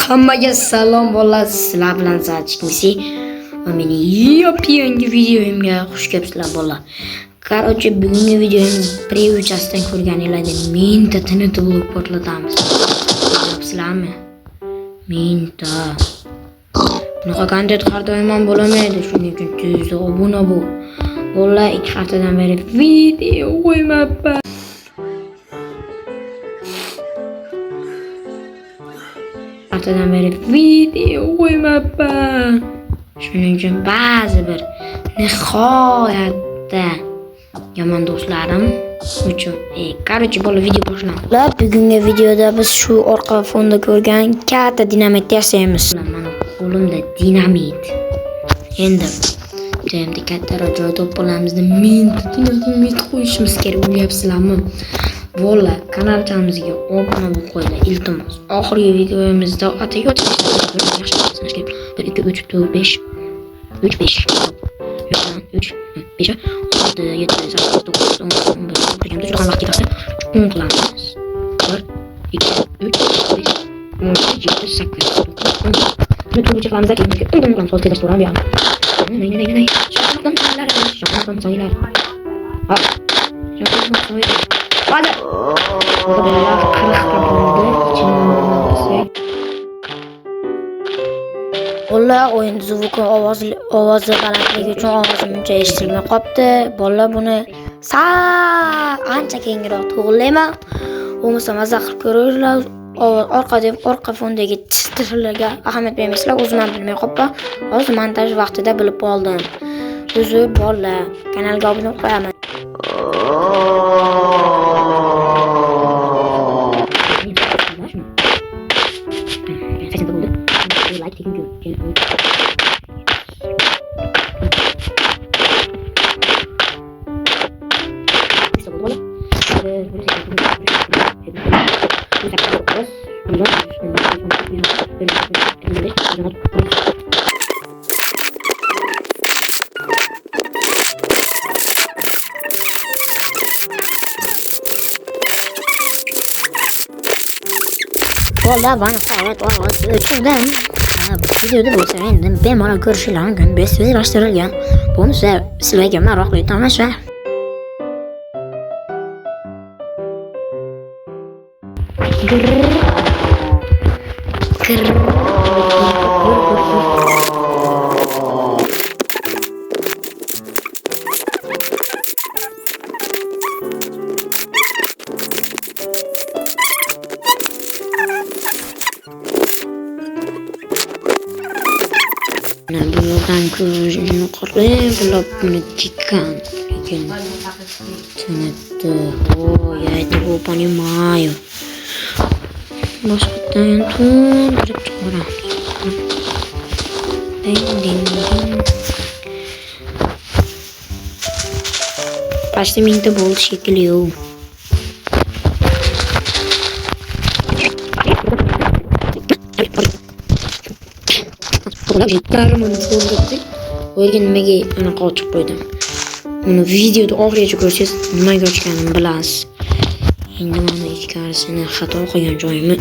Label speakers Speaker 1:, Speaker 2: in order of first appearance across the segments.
Speaker 1: Hammaga salom bolalar, sizlar bilan Zachkmisi va mening yangi videomga xush kelibsizlar bolalar. Короче, bugungi videomiz preview-chasidan ko'rganinglardek mingta TNT blok portlatamiz. Bilabsizlarmi? Mingta. Bunaqa kontent har doim ham bo'lamaydi, shuning uchun tezda obuna bo'l. Bolalar 2 haftadan beri video qo'ymabman. Haftadan beri video qo'ymabman. Shuning uchun ba'zi bir nihoyatda yomon do'stlarim uchun короче bola video boshlanadi. Bugungi videoda biz shu orqa fonda ko'rgan katta dinamit yasaymiz. Mana qo'limda dinamit. Endi jamda kattaroq joy to'playmizda dinamit qo'yishimiz kerak, o'ylayapsizlarmi? Bola kanalimizga obuna bo'lib qo'yinglar, iltimos. Oxirgi videomizda ataga o'tishimiz yaxshi bo'lsin. 1 2 3 4 5 3 5 3 5 6 7 8 9 10 11 12 13 vaqt ketadi. 10 qilamiz. 1 2 3 5 6 7 8 9 10. Buni to'g'ri qilamiz keyin 10 qilamiz. Hozir tezlashtiramiz bu yerni. Shoqdan saylar. Ha. Shoqdan saylar. Hadi. Bolalar o'yin zvuki ovozi balandligi uchun ovozim uncha eshitilmay qolibdi. Bolalar buni ancha kengroq to'g'rilayman. Bo'lmasa maza qilib ko'ringlar. Orqa fondagi titrlarga ahamiyat bermaysizlar. O'zim ham bilmay qolibman. Hozir montaj vaqtida bilib oldim. Uzr bolalar, kanalga obuna qo'yaman. Bola bana sayet ovozi o'chirdim. Videoda bo'lsa endi bemalol ko'rishinglar mumkin. Besbelashtirilgan. Buni sizlarga maroqli tomosha. Bulardan ko'rishni qarab, buni chikan. Lekin TNT, я этого понимаю. Boshqadan to'ndirib chiqaramiz. Почти mingta bo'ldi shekilli. Darmoni to'ldirdik. O'yga nimaga anaqa ochib qo'ydim. Uni videoda oxirigacha ko'rsangiz nimaga ochganimni bilasiz. Endi mana ichkarisini xato qilgan joyimni.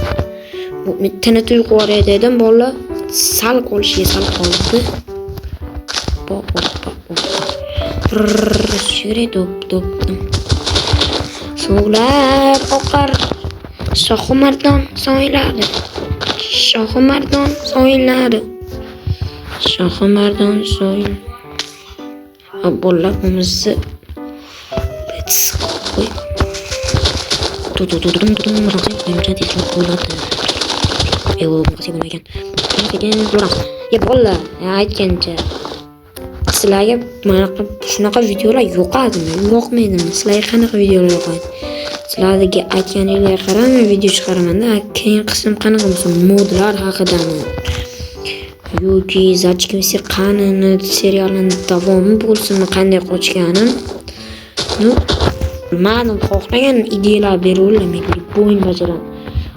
Speaker 1: Bu TNT yuqori dedim, bola sal qolishiga sal qoldi. Shuri dop. Suvlar oqar. Shohimardon so'yladi. Shohimardon so'yil. Bolalar bunisi qo'y. Bolalar aytgancha sizlarga shunaqa videolar yoqmaydimi? Sizlarga qanaqa videolar yoqadi? Sizlarga aytganinglarga qaramay video chiqaraman-da. Keyin qism qanaqa bo'lsa modlar haqidami yoki Zachkmisi qanini serialini davomi bo'lsinmi, qanday qochganim. Ma'lum xohlagan ideyalar beraveraman, bo'yin bajaraman.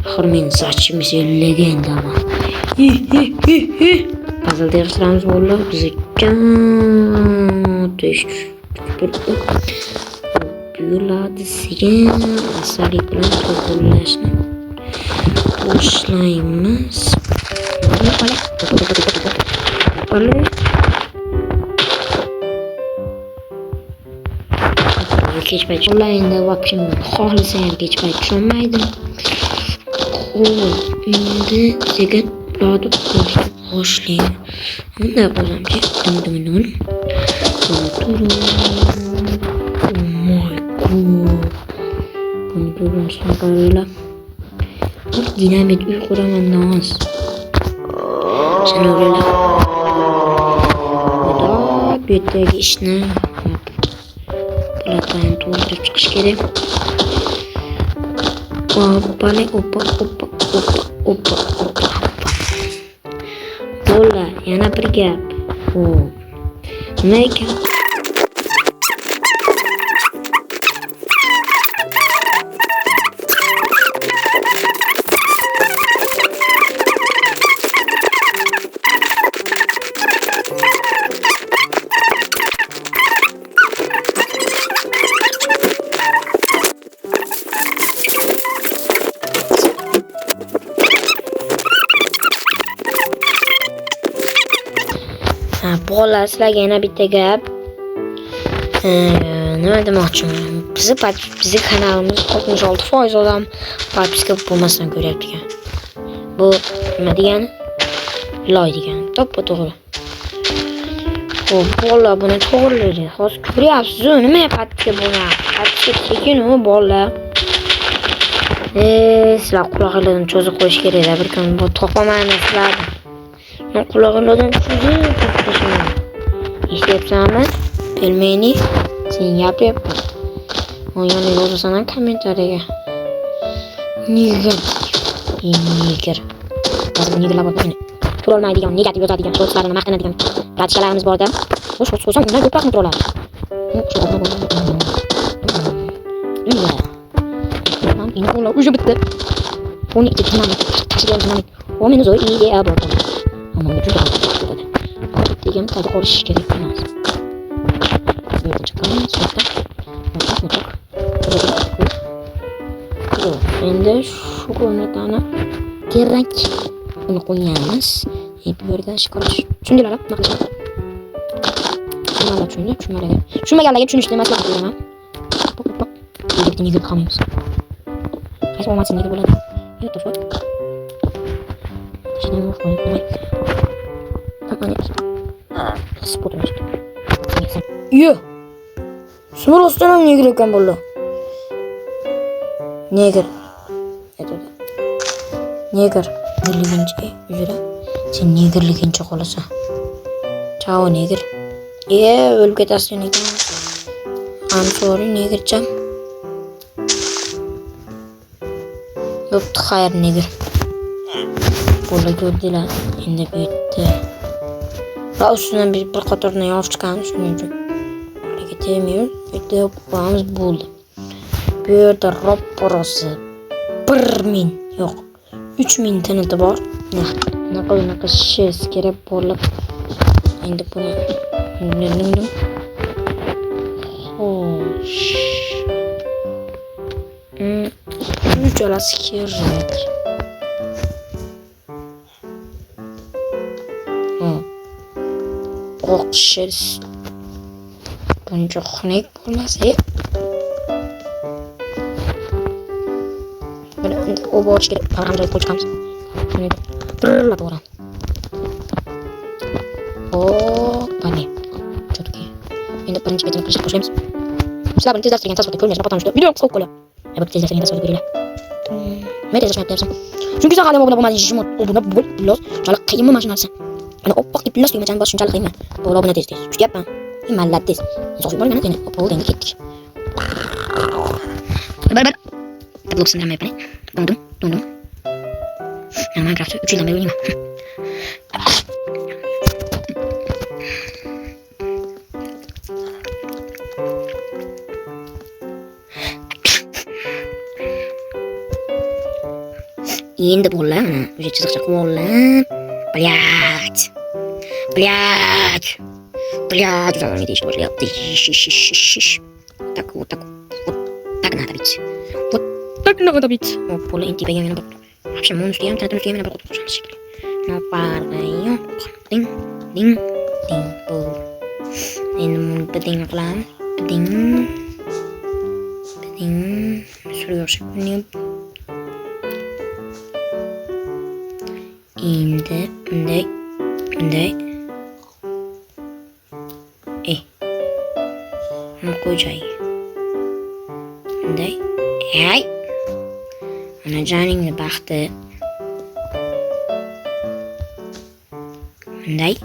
Speaker 1: Axir men Zachkmisi legendaman. Puzzle derslarimiz bolalar bizga buyuradi sekin asarlik bilan to'g'rilashni boshlaymiz. Kech payt onlaynda vaqtim xohlasa ham kech payt tushunmaydim. Endi sekin bularni boshlayman. Bunday qo'ysamchi, dum. Oh my god. Buni ko'rishni qaranglar. Dinamit uy quraman noz. Sen o'yla. Xudo bu yerdagi ishni platani to'ldirib chiqish kerak. Oppa. Bo'ldi, yana bir gap. Nima ekan? Bolalar, sizlarga yana bitta gap. Nima demoqchiman? Bizi kanalimiz 66% odam podpiska bo'lmasdan ko'ryapti ekan. Bu nima degani? Loy degani. To'g'ri. Xo'p, bolalar buni to'g'rilaydi. Hozir ko'ryapsiz-ku, nima podpiska bo'lmayapti? Podpiska sekin u bolalar. Sizlar quloqlardan cho'zib qo'yish kerak-da, bir kun bu topaman sizlarni. Men quloqlardan cho'zib qo'yishim. Eslayapsanmi? Pelmeni sen gapiryapsan. O'yinni yozasan kommentariyaga. Niger. Hozir nigerlar bor ekan. Turolmaydigan, negativ yozadigan, so'zlarni maqtanadigan ratchalarimiz bor-da. Xo'sh, qo'ysam undan ko'proq turoladi. Inqo'la уже bitti. Buni dinamit, tashigan dinamit. O meni zo'r idea bor. Ammo juda bo'ladi. Degan tadı qolish kerak emas. Endi shu ko'rnatani kerak. Buni qo'yamiz. Bu yerdan chiqarish. Tushundilarmi? Tushunmaganlarga tushunishni maslahat beraman. Bitta nega qilmaymiz. Qaysi olmasin nega bo'ladi? Yo'q, to'g'ri. Shunday bo'lib qoladi. Yo. Smur ustanam neger ekan bo'ldi. Neger. Negerligincha yura. Sen negerligincha qolasan. Chao neger. O'lib ketasiz ekan. I'm sorry negercham. Bo'pti, xayr neger. Bo'ldi ko'rdilar. Endi bu yerda va ustidan bir qatorni yopib chiqamiz shuning uchun. Ularga tegmaymiz. Bitta o'qimiz bo'ldi. Bu yerda ropporosi 1000 yo'q. 3000 tanati bor. Naqa shiz kerak bo'lib. Endi buni xo'sh. Uchalasi kerak. O'qish buncha xunuk bo'lmasa o borish kerak. Parhamda qo'yib chiqamiz. Birlab o'ram. Bani. Chotki. Endi birinchi betini qilishga boshlaymiz. Sizlar buni tezlashtirgan tasvirda ko'rmaysiz, botamishda. Video qisqa qo'ying. Bu tezlashtirgan tasvirda ko'ringlar. Men tezlashmayapman. Chunki sen hali obuna bo'lmadingiz, obuna bo'l, bilos, chala qiyin mashinasi. Ana oppoq deb bilas qiymachan bos shunchalik qiyin. Bu obuna tez. Kutyapman. Mallat tez. So'zib bo'lgan ekan. Bo'ldi, endi ketdik. Bir. Tabloq sindirmayapman. Dum. Minecraft 3 yildan beri o'ynayman. Endi bolalar mana o'sha chiziqcha qilib Блядь, уже не что ли? Так вот надо бить. Вот так надо бить. Поле интибе я вообще монстр я там я на потом шанс. farqi yo'q. Ding ding ding bu. Endi buni bidding qilamiz. Bidding shunga o'xshab ko'rinib. Endi bunday bunu qo'y joyiga. Bunday. Ay. Ana joningni baxti. Bunday.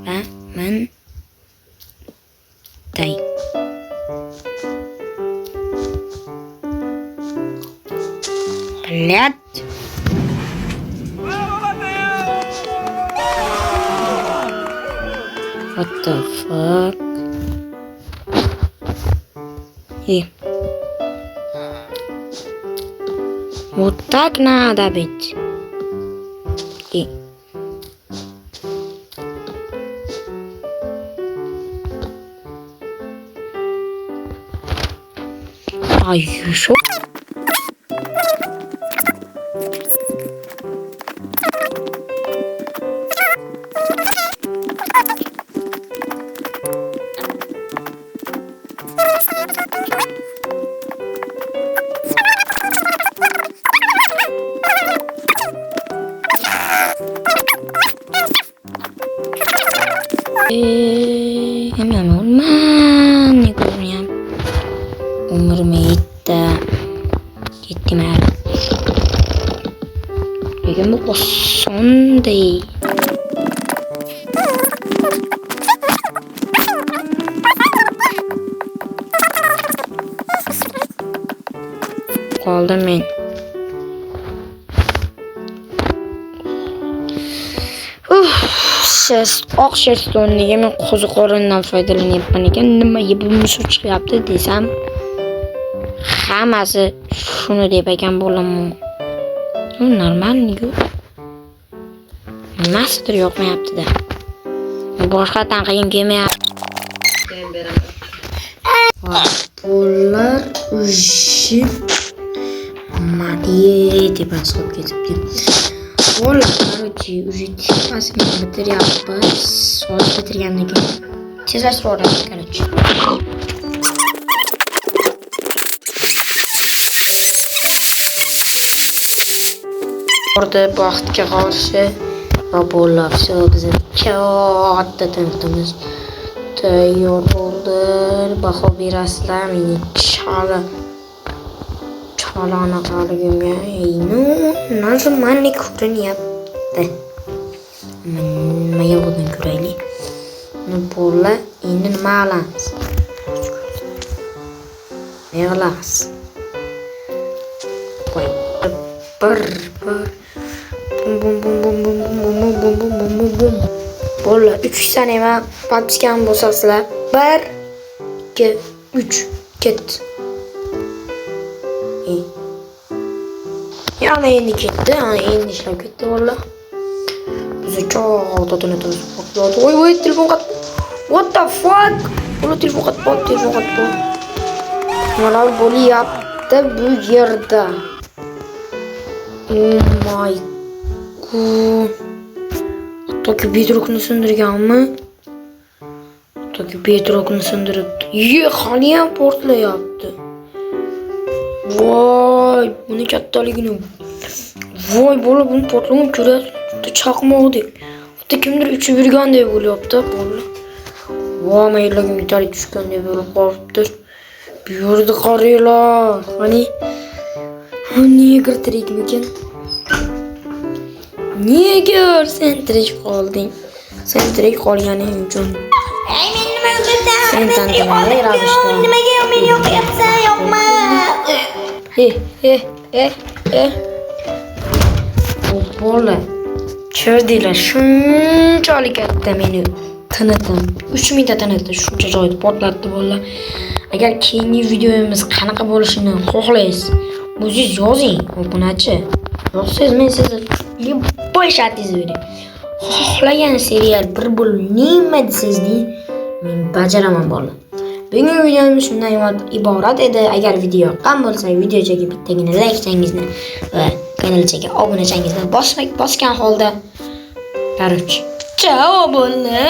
Speaker 1: Va bunday. Let. What the fuck? Hey. Вот так надо быть. И. А еще. Hemen olmam ne görünüyor. Umuruma yetti. Gittim her. Lekin bu oson değil. Qoldim men. Oq sherstoniga men qo'ziqorindan foydalanyapman ekan. Nima yeb mushuk chiqyapti desam, hammasi shuni deb ekan bo'laman. Normalniku. Nimasidir yoqmayapti-da. Boshqa tanqiyim kelmayapti. Ular ujib madiye deb asqab ketibdi. Ular короче уже типасini bitiryapmiz. Soat bitirgandan keyin tezlashtiramiz, короче. Orada vaqtga qarshi va bo'lib, biz katta tanqimiz tayyor bo'ldi. Baho berasizlar meni chala qaligimga. Nima mani ko'rinyapti. Nima yo'qdan ko'raylik. Bo'ldi. Endi nima qilamiz? Yig'lamiz. Qo'y. Bir. Bum. Bo'ldi. 3 saniya patishgan bo'lsangizlar. 1 2 3 ket. Yani endi ketdi, endi ishlab ketdi valla. Bizni cho'g'da tunatamiz. Voy, telefon qatdi. What the fuck? Uni telefon qatdi. Nimalar bo'lyapti bu yerda? Oh my god. Toki bedrockni sindirganmi? Toki bedrockni sindiribdi. Hali ham portlayapti. Voy, buni kattaligini. Voy, bola buni portlagan ko'rasiz, chaqmoqdek. Xuddi kimdir uchib yurgandek bo'lyapti, bola. Voy, maylarga metalik tushgandek bo'lib qolibdi. Bu yerda qaranglar. Qani? Nega tirikmikan? Nega sen tirik qolding? Sen tirik qolganing uchun.
Speaker 2: Ey, men nima qildim?
Speaker 1: Sen tantamay ravishda.
Speaker 2: Nimaga men yo'qyapsan, yo'qmi?
Speaker 1: Bola. Ko'rdinglar, shunchalik katta meni tinidim. 3 minutda tinitdi, shuncha joyda portlatdi bolalar. Agar keyingi videomiz qanaqa bo'lishini xohlaysiz, o'zingiz yozing, obunachi. Yo'qsiz men sizga любой shatingizni beraman. Xohlagan serial bir bo'lib nima desangiz, men bajaraman bolalar. Bugungi videomiz shundan iborat edi. Agar video yoqqan bo'lsa, videoga bittagina like-changizni va kanalchaga obunachangizni bosgan holda, короче, ciao bo'ldi.